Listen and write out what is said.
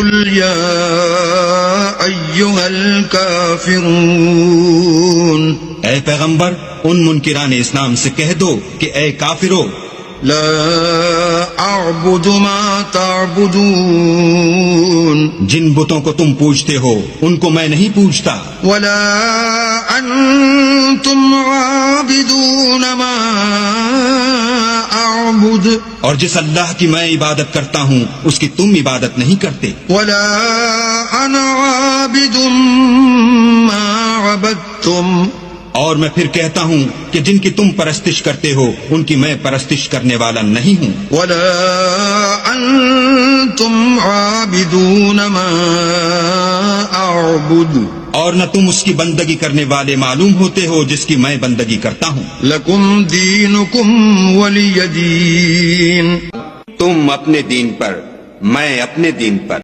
कुल या अय्युहल काफिरून, ए पैगंबर, उन मुनकिरान इस्लाम से कह दो कि ए काफिरो, ला अअबुदु मा तअबुदून, जिन बुतों को तुम पूजते हो उनको मैं नहीं पूजता, वला अंतुम आबिदून मा अअबुद, और जिस अल्लाह की मैं इबादत करता हूँ उसकी तुम इबादत नहीं करते, वला अना आबिदुम मा अबदतुम, और मैं फिर कहता हूँ कि जिनकी तुम परस्तिश करते हो उनकी मैं परस्तिश करने वाला नहीं हूँ, वला अंतुम आबिदून मा अअबुद, और न तुम उसकी बंदगी करने वाले मालूम होते हो जिसकी मैं बंदगी करता हूँ। लकुम दीनुकुम वलिय दीन, तुम अपने दीन पर, मैं अपने दीन पर।